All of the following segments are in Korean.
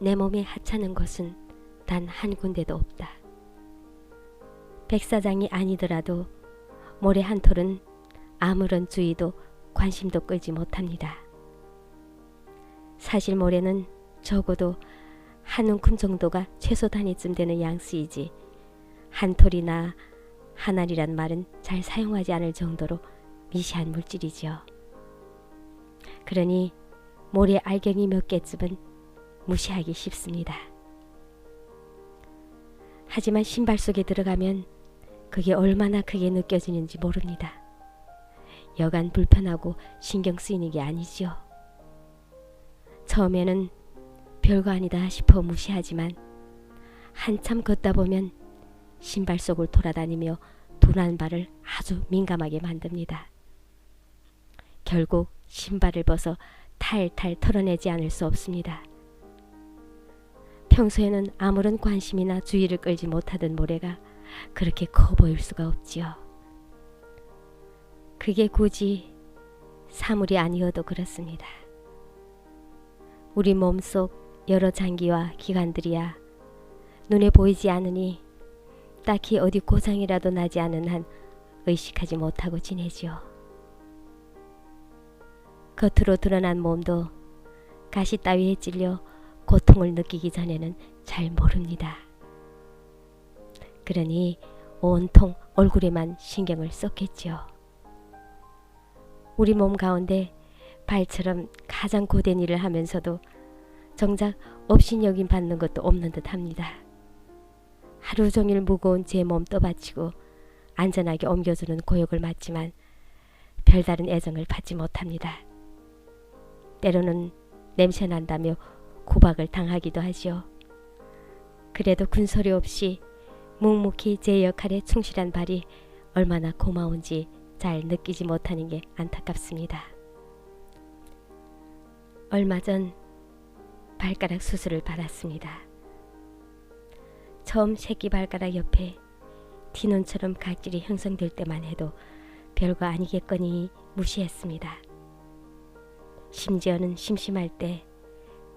내 몸에 하찮은 곳은 단 한 군데도 없다. 백사장이 아니더라도 모래 한 톨은 아무런 주의도 관심도 끌지 못합니다. 사실 모래는 적어도 한 움큼 정도가 최소 단위쯤 되는 양수이지 한 톨이나 한 알이란 말은 잘 사용하지 않을 정도로 미세한 물질이지요. 그러니 모래 알갱이 몇 개쯤은 무시하기 쉽습니다. 하지만 신발 속에 들어가면 그게 얼마나 크게 느껴지는지 모릅니다. 여간 불편하고 신경 쓰이는 게 아니지요. 처음에는 별거 아니다 싶어 무시하지만 한참 걷다 보면 신발 속을 돌아다니며 둔한 발을 아주 민감하게 만듭니다. 결국 신발을 벗어 탈탈 털어내지 않을 수 없습니다. 평소에는 아무런 관심이나 주의를 끌지 못하던 모래가 그렇게 커 보일 수가 없지요. 그게 굳이 사물이 아니어도 그렇습니다. 우리 몸속 여러 장기와 기관들이야 눈에 보이지 않으니 딱히 어디 고장이라도 나지 않은 한 의식하지 못하고 지내지요. 겉으로 드러난 몸도 가시 따위에 찔려 고통을 느끼기 전에는 잘 모릅니다. 그러니 온통 얼굴에만 신경을 썼겠지요. 우리 몸 가운데 발처럼 가장 고된 일을 하면서도 정작 업신여김 받는 것도 없는 듯 합니다. 하루 종일 무거운 제 몸 떠받치고 안전하게 옮겨주는 고역을 맡지만 별다른 애정을 받지 못합니다. 때로는 냄새난다며 구박을 당하기도 하지요. 그래도 군소리 없이 묵묵히 제 역할에 충실한 발이 얼마나 고마운지 잘 느끼지 못하는 게 안타깝습니다. 얼마 전 발가락 수술을 받았습니다. 처음 새끼 발가락 옆에 티눈처럼 각질이 형성될 때만 해도 별거 아니겠거니 무시했습니다. 심지어는 심심할 때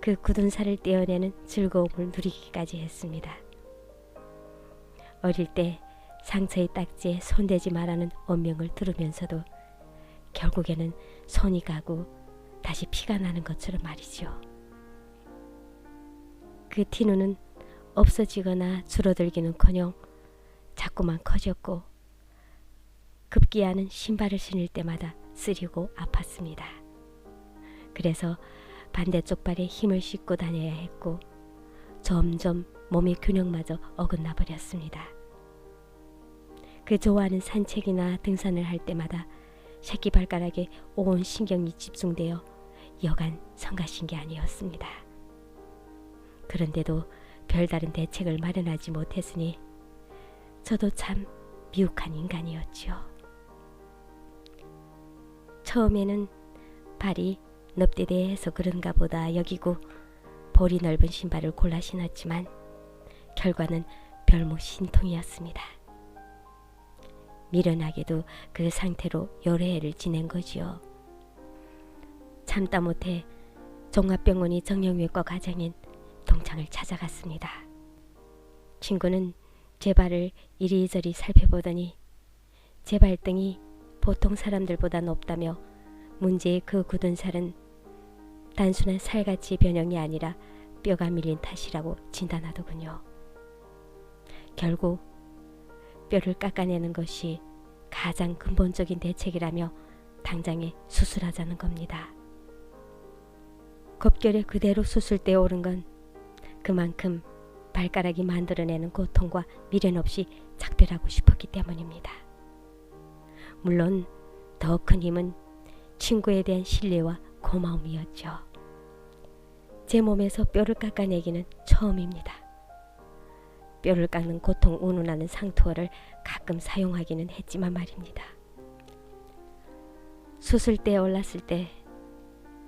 그 굳은 살을 떼어내는 즐거움을 누리기까지 했습니다. 어릴 때 상처의 딱지에 손대지 말라는 엄명을 들으면서도 결국에는 손이 가고 다시 피가 나는 것처럼 말이죠. 그 티눈은 없어지거나 줄어들기는커녕 자꾸만 커졌고 급기야는 신발을 신을 때마다 쓰리고 아팠습니다. 그래서 반대쪽 발에 힘을 싣고 다녀야 했고 점점 몸의 균형마저 어긋나 버렸습니다. 그 좋아하는 산책이나 등산을 할 때마다 새끼 발가락에 온 신경이 집중되어 여간 성가신 게 아니었습니다. 그런데도 별다른 대책을 마련하지 못했으니 저도 참 미혹한 인간이었지요. 처음에는 발이 넙대대해서 그런가 보다 여기고 볼이 넓은 신발을 골라 신었지만 결과는 별무 신통이었습니다. 미련하게도 그 상태로 여러 해를 지낸 거지요. 참다 못해 종합병원이 정형외과 과장인 동창을 찾아갔습니다. 친구는 제 발을 이리저리 살펴보더니 제 발등이 보통 사람들보다 높다며 문제의 그 굳은 살은 단순한 살같이 변형이 아니라 뼈가 밀린 탓이라고 진단하더군요. 결국 뼈를 깎아내는 것이 가장 근본적인 대책이라며 당장에 수술하자는 겁니다. 급결에 그대로 수술대에 오른 건 그만큼 발가락이 만들어내는 고통과 미련 없이 작별하고 싶었기 때문입니다. 물론 더 큰 힘은 친구에 대한 신뢰와 고마움이었죠. 제 몸에서 뼈를 깎아내기는 처음입니다. 뼈를 깎는 고통 운운하는 상투어를 가끔 사용하기는 했지만 말입니다. 수술대에 올랐을 때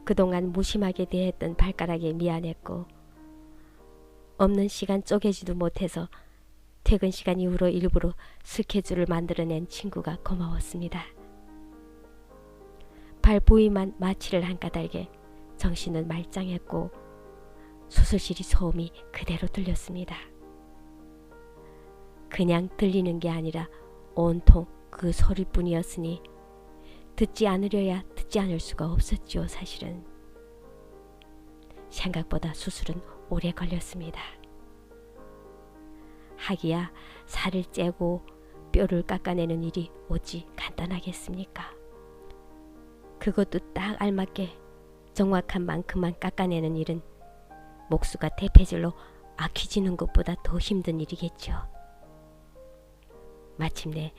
그동안 무심하게 대했던 발가락에 미안했고 없는 시간 쪼개지도 못해서 퇴근 시간 이후로 일부러 스케줄을 만들어낸 친구가 고마웠습니다. 발 부위만 마취를 한 까닭에 정신은 말짱했고 수술실이 소음이 그대로 들렸습니다. 그냥 들리는 게 아니라 온통 그 소리뿐이었으니 듣지 않으려야 듣지 않을 수가 없었지요. 사실은 생각보다 수술은 오래 걸렸습니다. 하기야 살을 째고 뼈를 깎아내는 일이 어찌 간단하겠습니까? 그것도 딱 알맞게 정확한 만큼만 깎아내는 일은 목수가 대패질로 아키지는 것보다 더 힘든 일이겠죠. 마침내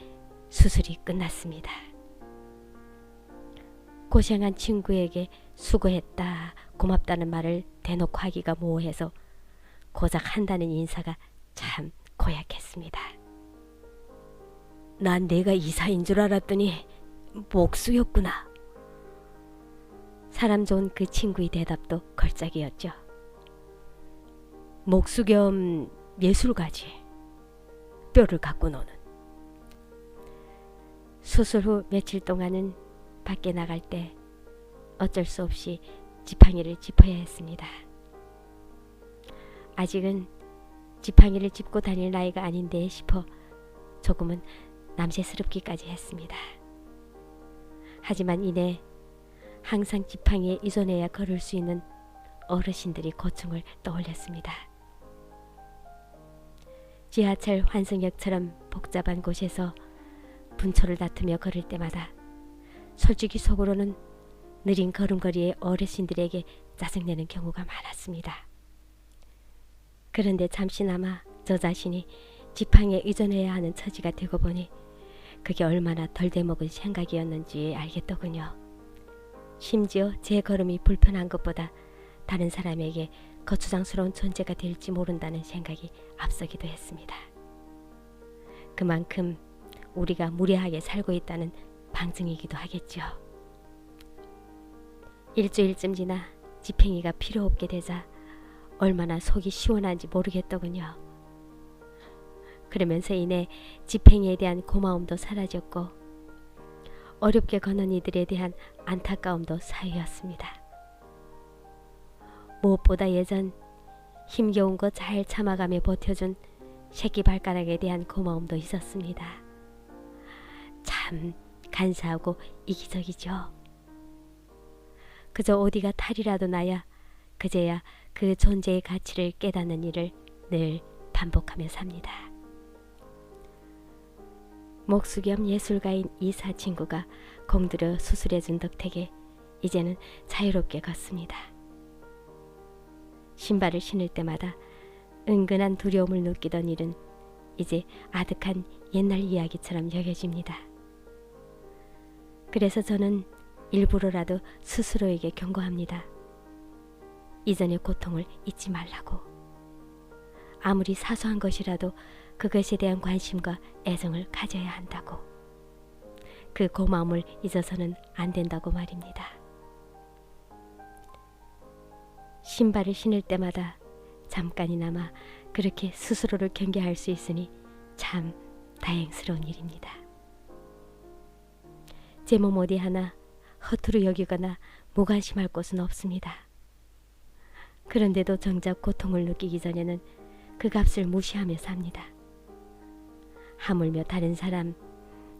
수술이 끝났습니다. 고생한 친구에게 수고했다, 고맙다는 말을 대놓고 하기가 모호해서 고작 한다는 인사가 참 고약했습니다. 난 내가 이사인 줄 알았더니 목수였구나. 사람 좋은 그 친구의 대답도 걸작이었죠. 목수 겸 예술가지. 뼈를 갖고 노는. 수술 후 며칠 동안은 밖에 나갈 때 어쩔 수 없이 지팡이를 짚어야 했습니다. 아직은 지팡이를 짚고 다닐 나이가 아닌데 싶어 조금은 남세스럽기까지 했습니다. 하지만 이내 항상 지팡이에 의존해야 걸을 수 있는 어르신들이 고충을 떠올렸습니다. 지하철 환승역처럼 복잡한 곳에서 분초를 다투며 걸을 때마다 솔직히 속으로는 느린 걸음걸이의 어르신들에게 짜증내는 경우가 많았습니다. 그런데 잠시나마 저 자신이 지팡이에 의존해야 하는 처지가 되고 보니 그게 얼마나 덜 돼먹은 생각이었는지 알겠더군요. 심지어 제 걸음이 불편한 것보다 다른 사람에게 거추장스러운 존재가 될지 모른다는 생각이 앞서기도 했습니다. 그만큼 우리가 무례하게 살고 있다는 방증이기도 하겠죠. 일주일쯤 지나 지팽이가 필요 없게 되자 얼마나 속이 시원한지 모르겠더군요. 그러면서 이내 지팽이에 대한 고마움도 사라졌고 어렵게 걷는 이들에 대한 안타까움도 사유였습니다. 무엇보다 예전 힘겨운 거 잘 참아가며 버텨준 새끼 발가락에 대한 고마움도 있었습니다. 참 간사하고 이기적이죠. 그저 어디가 탈이라도 나야 그제야 그 존재의 가치를 깨닫는 일을 늘 반복하며 삽니다. 목수 겸 예술가인 이사 친구가 공들여 수술해준 덕택에 이제는 자유롭게 걷습니다. 신발을 신을 때마다 은근한 두려움을 느끼던 일은 이제 아득한 옛날 이야기처럼 여겨집니다. 그래서 저는 일부러라도 스스로에게 경고합니다. 이전의 고통을 잊지 말라고. 아무리 사소한 것이라도 그것에 대한 관심과 애정을 가져야 한다고. 그 고마움을 잊어서는 안 된다고 말입니다. 신발을 신을 때마다 잠깐이나마 그렇게 스스로를 경계할 수 있으니 참 다행스러운 일입니다. 제 몸 어디 하나 허투루 여기거나 무관심할 곳은 없습니다. 그런데도 정작 고통을 느끼기 전에는 그 값을 무시하며 삽니다. 하물며 다른 사람,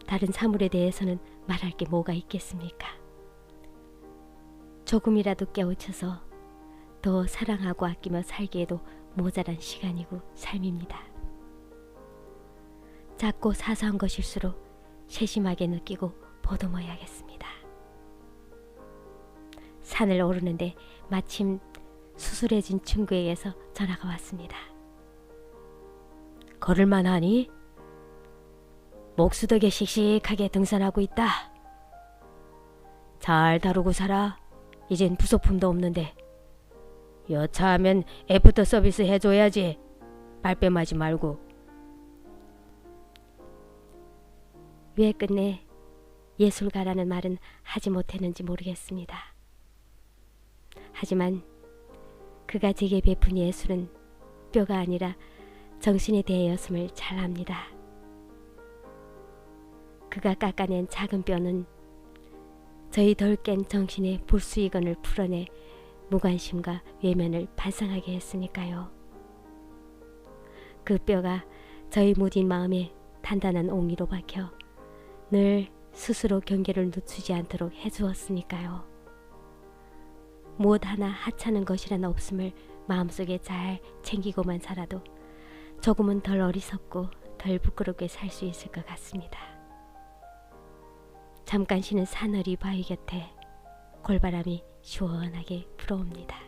다른 사물에 대해서는 말할 게 뭐가 있겠습니까? 조금이라도 깨우쳐서 더 사랑하고 아끼며 살기에도 모자란 시간이고 삶입니다. 작고 사소한 것일수록 세심하게 느끼고 보듬어야겠습니다. 산을 오르는데 마침 수술해진 친구에게서 전화가 왔습니다. 걸을만 하니? 목수 덕에 씩씩하게 등산하고 있다. 잘 다루고 살아. 이젠 부속품도 없는데. 여차하면 애프터 서비스 해줘야지. 빨빼마지 말고. 왜 끝내 예술가라는 말은 하지 못했는지 모르겠습니다. 하지만 그가 제게 베푼 예술은 뼈가 아니라 정신에 대하였음을 잘 압니다. 그가 깎아낸 작은 뼈는 저희 덜 깬 정신의 불수의건을 풀어내 무관심과 외면을 발상하게 했으니까요. 그 뼈가 저희 무딘 마음에 단단한 옹이로 박혀 늘 스스로 경계를 늦추지 않도록 해주었으니까요. 무엇 하나 하찮은 것이란 없음을 마음속에 잘 챙기고만 살아도 조금은 덜 어리석고 덜 부끄럽게 살 수 있을 것 같습니다. 잠깐 쉬는 사나리 바위 곁에 골바람이 시원하게 불어옵니다.